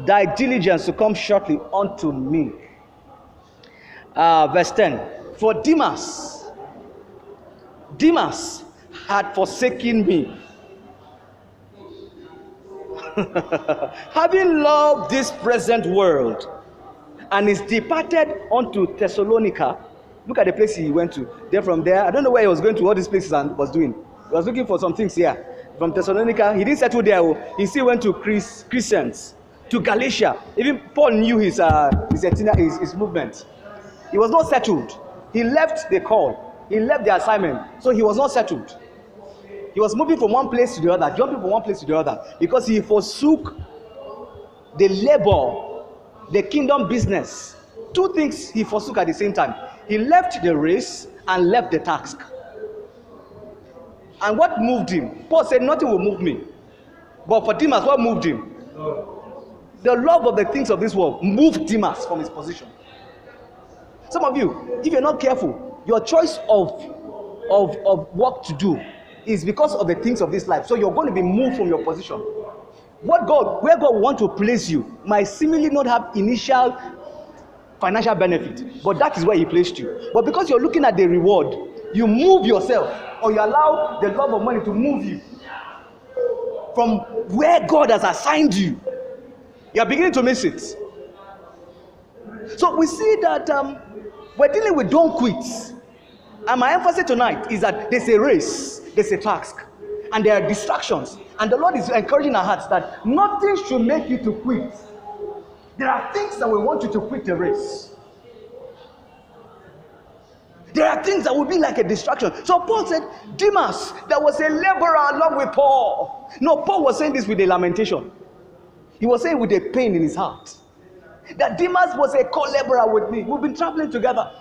thy diligence to come shortly unto me. Verse 10. For Demas had forsaken me, having loved this present world, and is departed unto Thessalonica. Look at the place he went to. Then from there, I don't know where he was going to, all these places, and was doing. He was looking for some things here. From Thessalonica, he didn't settle there. He still went to Christians, to Galatia. Even Paul knew his movement. He was not settled. He left the call. He left the assignment. So he was not settled. He was moving from one place to the other, jumping from one place to the other, because he forsook the labor, the kingdom business. Two things he forsook at the same time. He left the race and left the task. And what moved him? Paul said, nothing will move me. But for Demas, what moved him? The love of the things of this world moved Demas from his position. Some of you, if you're not careful, your choice of what to do is because of the things of this life. So you're going to be moved from your position. Where God wants to place you might seemingly not have initial financial benefit, but that is where he placed you. But because you're looking at the reward, you move yourself, or you allow the love of money to move you from where God has assigned you. You are beginning to miss it. So we see that we're dealing with don't quit. And my emphasis tonight is that there's a race, there's a task, and there are distractions. And the Lord is encouraging our hearts that nothing should make you to quit. There are things that will want you to quit the race. There are things that will be like a distraction. So Paul said, Demas, there was a laborer along with Paul. No, Paul was saying this with a lamentation. He was saying with a pain in his heart. That Demas was a co-laborer with me. We've been traveling together.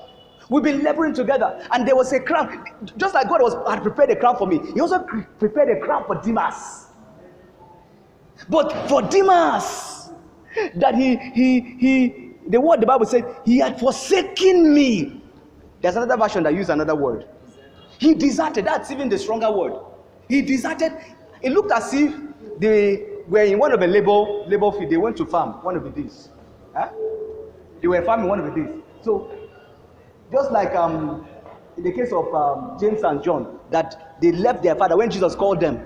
We've been laboring together. And there was a crown. Just like God had prepared a crown for me, he also prepared a crown for Demas. But for Demas, that the word the Bible said, he had forsaken me. There's another version that uses another word. He deserted. That's even the stronger word. He deserted. It looked as if they were in one of the labor field. They went to farm one of the days. They were farming one of the days. So, just like in the case of James and John, that they left their father when Jesus called them.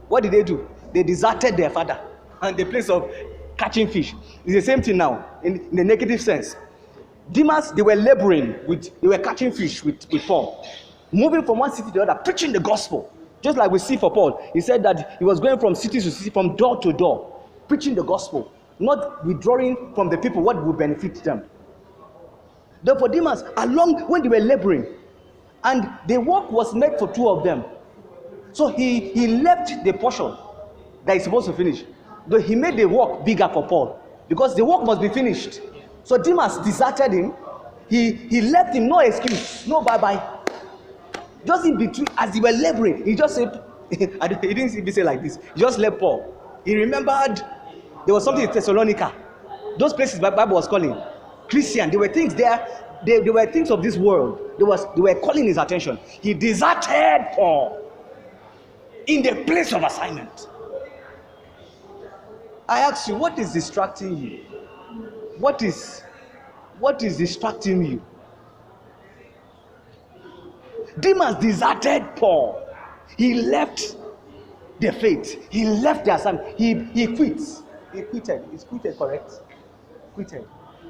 What did they do? They deserted their father in the place of catching fish. It's the same thing now in the negative sense. Demas, they were laboring they were catching fish with Paul, moving from one city to the other, preaching the gospel. Just like we see for Paul, he said that he was going from city to city, from door to door, preaching the gospel, not withdrawing from the people what would benefit them. Therefore, Demas, along when they were laboring, and the work was made for two of them, so he left the portion that he's supposed to finish. Though he made the work bigger for Paul, because the work must be finished. So Demas deserted him. He left him, no excuse, no bye-bye. Just in between, as they were laboring, he just said, he didn't even say like this. He just left Paul. He remembered there was something in Thessalonica. Those places the Bible was calling Christian. There were things there. There were things of this world. They were calling his attention. He deserted Paul in the place of assignment. I ask you, what is distracting you? What is distracting you? Demas deserted Paul. He left the faith. He left the assignment. He quits. He quitted. Is quitted correct? Quitted.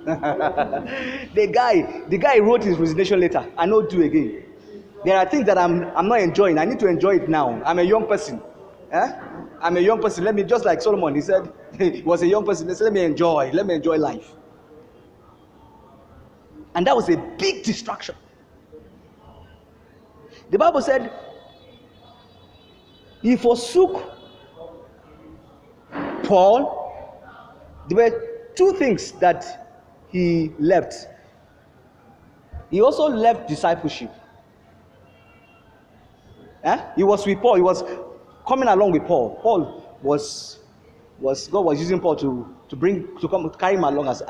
The guy wrote his resignation letter. I know do again. There are things that I'm not enjoying. I need to enjoy it now. I'm a young person. I'm a young person. Let me, just like Solomon, he said he was a young person. He said, let me enjoy life. And that was a big distraction. The Bible said he forsook Paul. There were two things that he left. He also left discipleship. He was with Paul. He was coming along with Paul. Paul was God was using Paul to carry him along as